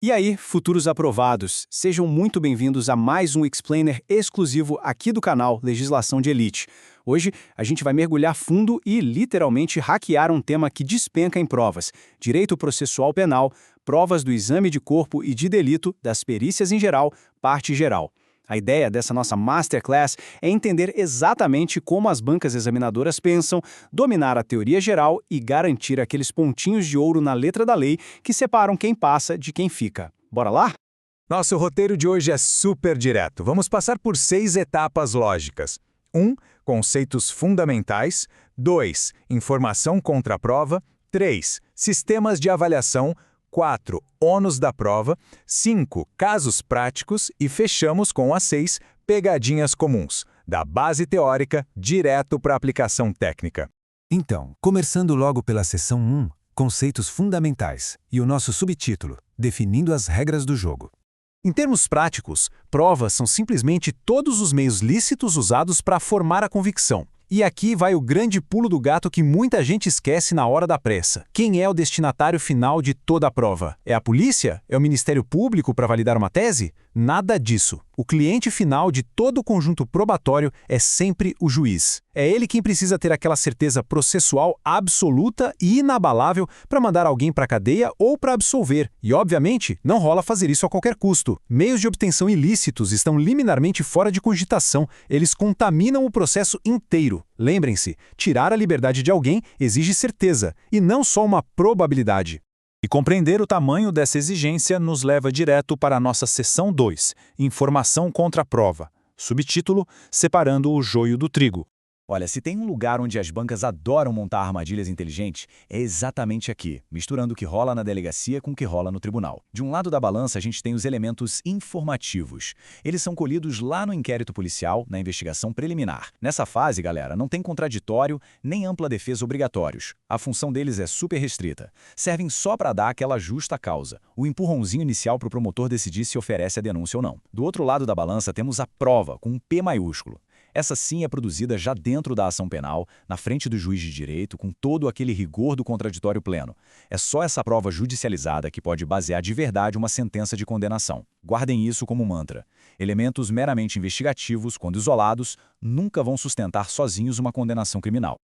E aí, futuros aprovados, sejam muito bem-vindos a mais um Explainer exclusivo aqui do canal Legislação de Elite. Hoje, a gente vai mergulhar fundo e literalmente hackear um tema que despenca em provas: direito processual penal, provas do exame de corpo e de delito, das perícias em geral, parte geral. A ideia dessa nossa Masterclass é entender exatamente como as bancas examinadoras pensam, dominar a teoria geral e garantir aqueles pontinhos de ouro na letra da lei que separam quem passa de quem fica. Bora lá? Nosso roteiro de hoje é super direto. Vamos passar por 6 etapas lógicas. 1. Conceitos fundamentais. 2. Informação contra a prova. 3. Sistemas de avaliação. 4. Ônus da prova. 5. Casos práticos. E fechamos com a 6. Pegadinhas comuns. Da base teórica, direto para a aplicação técnica. Então, começando logo pela seção 1, conceitos fundamentais, e o nosso subtítulo, definindo as regras do jogo. Em termos práticos, provas são simplesmente todos os meios lícitos usados para formar a convicção. E aqui vai o grande pulo do gato que muita gente esquece na hora da pressa. Quem é o destinatário final de toda a prova? É a polícia? É o Ministério Público para validar uma tese? Nada disso. O cliente final de todo o conjunto probatório é sempre o juiz. É ele quem precisa ter aquela certeza processual absoluta e inabalável para mandar alguém para a cadeia ou para absolver. E, obviamente, não rola fazer isso a qualquer custo. Meios de obtenção ilícitos estão liminarmente fora de cogitação. Eles contaminam o processo inteiro. Lembrem-se, tirar a liberdade de alguém exige certeza, e não só uma probabilidade. E compreender o tamanho dessa exigência nos leva direto para a nossa seção 2, Informação contra a prova. Subtítulo: Separando o joio do trigo. Olha, se tem um lugar onde as bancas adoram montar armadilhas inteligentes, é exatamente aqui, misturando o que rola na delegacia com o que rola no tribunal. De um lado da balança, a gente tem os elementos informativos. Eles são colhidos lá no inquérito policial, na investigação preliminar. Nessa fase, galera, não tem contraditório nem ampla defesa obrigatórios. A função deles é super restrita. Servem só para dar aquela justa causa, o empurrãozinho inicial para o promotor decidir se oferece a denúncia ou não. Do outro lado da balança, temos a prova, com um P maiúsculo. Essa sim é produzida já dentro da ação penal, na frente do juiz de direito, com todo aquele rigor do contraditório pleno. É só essa prova judicializada que pode basear de verdade uma sentença de condenação. Guardem isso como mantra. Elementos meramente investigativos, quando isolados, nunca vão sustentar sozinhos uma condenação criminal.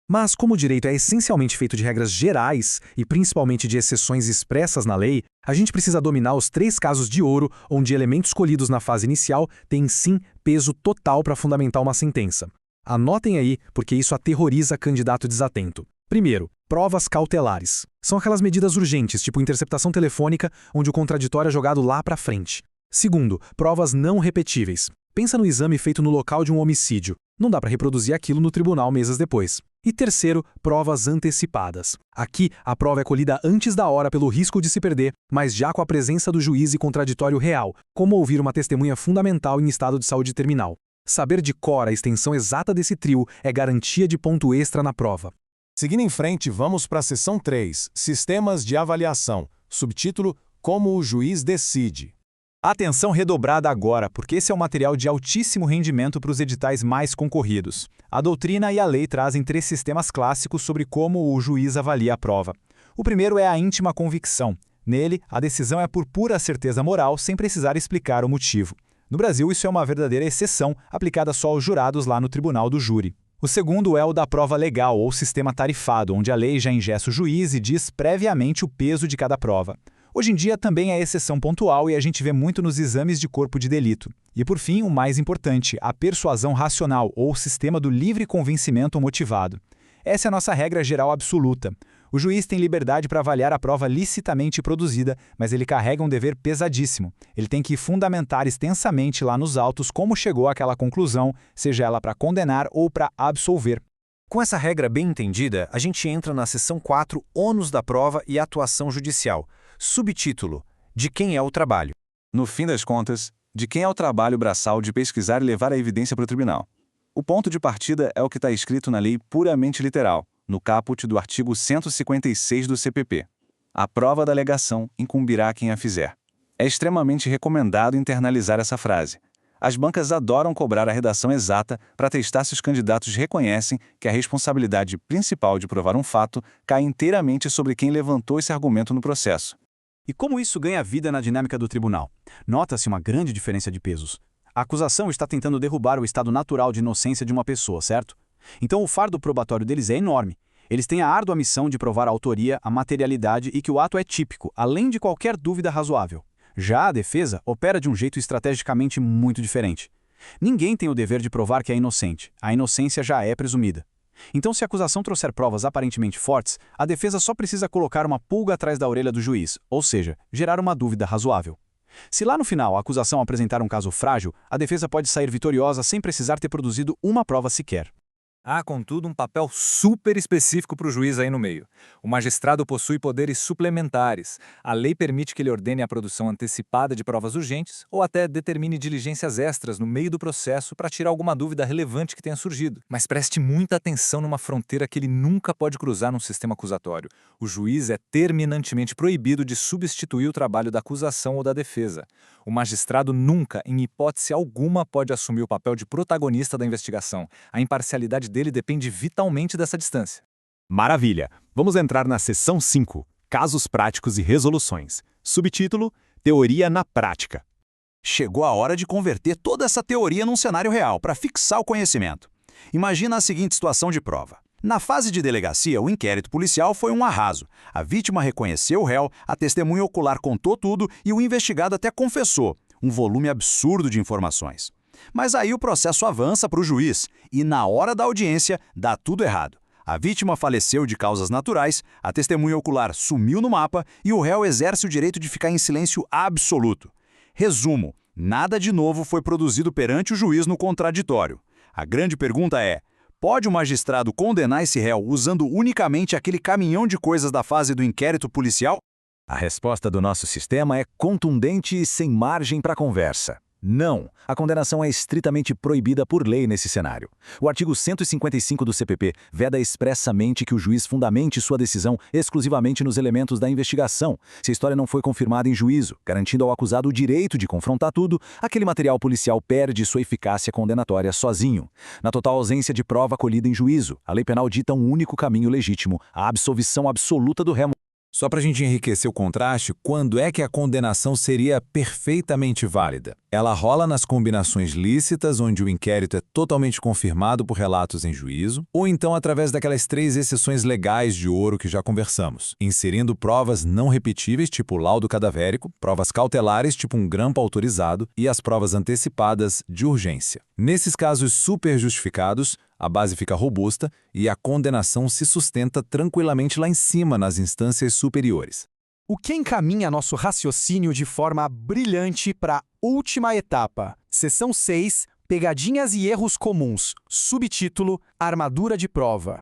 Mas como o direito é essencialmente feito de regras gerais, e principalmente de exceções expressas na lei, a gente precisa dominar os 3 casos de ouro, onde elementos colhidos na fase inicial têm sim peso total para fundamentar uma sentença. Anotem aí, porque isso aterroriza candidato desatento. Primeiro, provas cautelares. São aquelas medidas urgentes, tipo interceptação telefônica, onde o contraditório é jogado lá para frente. Segundo, provas não repetíveis. Pensa no exame feito no local de um homicídio. Não dá para reproduzir aquilo no tribunal meses depois. E terceiro, provas antecipadas. Aqui, a prova é colhida antes da hora pelo risco de se perder, mas já com a presença do juiz e contraditório real, como ouvir uma testemunha fundamental em estado de saúde terminal. Saber de cor a extensão exata desse trio é garantia de ponto extra na prova. Seguindo em frente, vamos para a seção 3, Sistemas de avaliação. Subtítulo: Como o juiz decide. Atenção redobrada agora, porque esse é um material de altíssimo rendimento para os editais mais concorridos. A doutrina e a lei trazem 3 sistemas clássicos sobre como o juiz avalia a prova. O primeiro é a íntima convicção. Nele, a decisão é por pura certeza moral, sem precisar explicar o motivo. No Brasil, isso é uma verdadeira exceção, aplicada só aos jurados lá no tribunal do júri. O segundo é o da prova legal, ou sistema tarifado, onde a lei já engessa o juiz e diz previamente o peso de cada prova. Hoje em dia também é exceção pontual e a gente vê muito nos exames de corpo de delito. E por fim, o mais importante, a persuasão racional, ou sistema do livre convencimento motivado. Essa é a nossa regra geral absoluta. O juiz tem liberdade para avaliar a prova licitamente produzida, mas ele carrega um dever pesadíssimo. Ele tem que fundamentar extensamente lá nos autos como chegou àquela conclusão, seja ela para condenar ou para absolver. Com essa regra bem entendida, a gente entra na seção 4, ônus da prova e atuação judicial. Subtítulo: De quem é o trabalho? No fim das contas, de quem é o trabalho braçal de pesquisar e levar a evidência para o tribunal? O ponto de partida é o que está escrito na lei puramente literal, no caput do artigo 156 do CPP. A prova da alegação incumbirá a quem a fizer. É extremamente recomendado internalizar essa frase. As bancas adoram cobrar a redação exata para testar se os candidatos reconhecem que a responsabilidade principal de provar um fato cai inteiramente sobre quem levantou esse argumento no processo. E como isso ganha vida na dinâmica do tribunal? Nota-se uma grande diferença de pesos. A acusação está tentando derrubar o estado natural de inocência de uma pessoa, certo? Então o fardo probatório deles é enorme. Eles têm a árdua missão de provar a autoria, a materialidade e que o ato é típico, além de qualquer dúvida razoável. Já a defesa opera de um jeito estrategicamente muito diferente. Ninguém tem o dever de provar que é inocente. A inocência já é presumida. Então, se a acusação trouxer provas aparentemente fortes, a defesa só precisa colocar uma pulga atrás da orelha do juiz, ou seja, gerar uma dúvida razoável. Se lá no final a acusação apresentar um caso frágil, a defesa pode sair vitoriosa sem precisar ter produzido uma prova sequer. Há, contudo, um papel super específico para o juiz aí no meio. O magistrado possui poderes suplementares. A lei permite que ele ordene a produção antecipada de provas urgentes ou até determine diligências extras no meio do processo para tirar alguma dúvida relevante que tenha surgido. Mas preste muita atenção numa fronteira que ele nunca pode cruzar num sistema acusatório. O juiz é terminantemente proibido de substituir o trabalho da acusação ou da defesa. O magistrado nunca, em hipótese alguma, pode assumir o papel de protagonista da investigação. A imparcialidade dele depende vitalmente dessa distância. Maravilha! Vamos entrar na seção 5, Casos Práticos e Resoluções. Subtítulo, Teoria na Prática. Chegou a hora de converter toda essa teoria num cenário real, para fixar o conhecimento. Imagina a seguinte situação de prova. Na fase de delegacia, o inquérito policial foi um arraso. A vítima reconheceu o réu, a testemunha ocular contou tudo e o investigado até confessou. Um volume absurdo de informações. Mas aí o processo avança para o juiz e, na hora da audiência, dá tudo errado. A vítima faleceu de causas naturais, a testemunha ocular sumiu no mapa e o réu exerce o direito de ficar em silêncio absoluto. Resumo, nada de novo foi produzido perante o juiz no contraditório. A grande pergunta é: pode o magistrado condenar esse réu usando unicamente aquele caminhão de coisas da fase do inquérito policial? A resposta do nosso sistema é contundente e sem margem para conversa. Não, a condenação é estritamente proibida por lei nesse cenário. O artigo 155 do CPP veda expressamente que o juiz fundamente sua decisão exclusivamente nos elementos da investigação. Se a história não foi confirmada em juízo, garantindo ao acusado o direito de confrontar tudo, aquele material policial perde sua eficácia condenatória sozinho. Na total ausência de prova colhida em juízo, a lei penal dita um único caminho legítimo, a absolvição absoluta do réu. Só para a gente enriquecer o contraste, quando é que a condenação seria perfeitamente válida? Ela rola nas combinações lícitas, onde o inquérito é totalmente confirmado por relatos em juízo, ou então através daquelas 3 exceções legais de ouro que já conversamos, inserindo provas não repetíveis, tipo laudo cadavérico, provas cautelares, tipo um grampo autorizado, e as provas antecipadas de urgência. Nesses casos super justificados, a base fica robusta e a condenação se sustenta tranquilamente lá em cima nas instâncias superiores. O que encaminha nosso raciocínio de forma brilhante para a última etapa. Seção 6, Pegadinhas e Erros Comuns. Subtítulo, Armadura de Prova.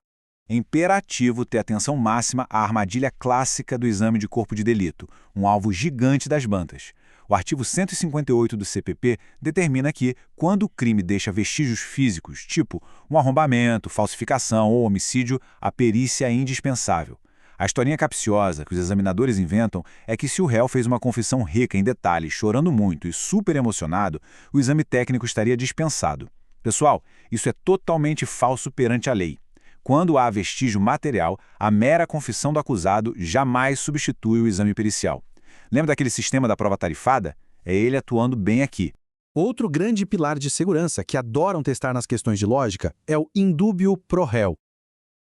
É imperativo ter atenção máxima à armadilha clássica do exame de corpo de delito, um alvo gigante das bandas. O artigo 158 do CPP determina que, quando o crime deixa vestígios físicos, tipo um arrombamento, falsificação ou homicídio, a perícia é indispensável. A historinha capciosa que os examinadores inventam é que se o réu fez uma confissão rica em detalhes, chorando muito e super emocionado, o exame técnico estaria dispensado. Pessoal, isso é totalmente falso perante a lei. Quando há vestígio material, a mera confissão do acusado jamais substitui o exame pericial. Lembra daquele sistema da prova tarifada? É ele atuando bem aqui. Outro grande pilar de segurança que adoram testar nas questões de lógica é o indúbio pro réu.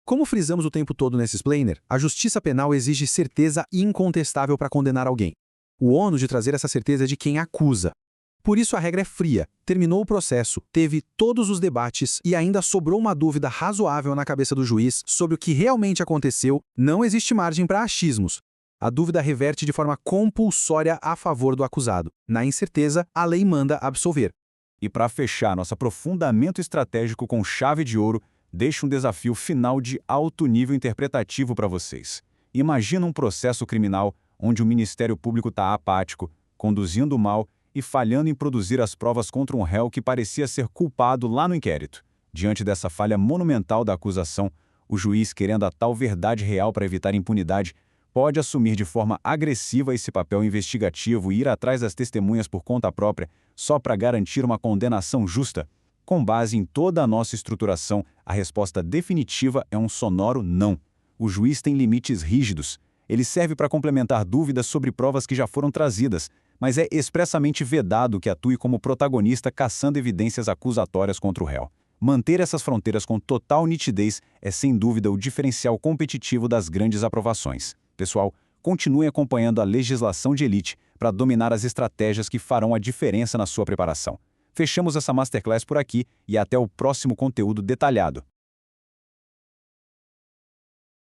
Como frisamos o tempo todo nesse explainer, a justiça penal exige certeza incontestável para condenar alguém. O ônus de trazer essa certeza é de quem acusa. Por isso a regra é fria. Terminou o processo, teve todos os debates e ainda sobrou uma dúvida razoável na cabeça do juiz sobre o que realmente aconteceu, não existe margem para achismos. A dúvida reverte de forma compulsória a favor do acusado. Na incerteza, a lei manda absolver. E para fechar nosso aprofundamento estratégico com chave de ouro, deixo um desafio final de alto nível interpretativo para vocês. Imagina um processo criminal onde o Ministério Público está apático, conduzindo mal e falhando em produzir as provas contra um réu que parecia ser culpado lá no inquérito. Diante dessa falha monumental da acusação, o juiz, querendo a tal verdade real para evitar impunidade, pode assumir de forma agressiva esse papel investigativo e ir atrás das testemunhas por conta própria só para garantir uma condenação justa? Com base em toda a nossa estruturação, a resposta definitiva é um sonoro não. O juiz tem limites rígidos. Ele serve para complementar dúvidas sobre provas que já foram trazidas, mas é expressamente vedado que atue como protagonista caçando evidências acusatórias contra o réu. Manter essas fronteiras com total nitidez é sem dúvida o diferencial competitivo das grandes aprovações. Pessoal, continue acompanhando a legislação de elite para dominar as estratégias que farão a diferença na sua preparação. Fechamos essa Masterclass por aqui e até o próximo conteúdo detalhado.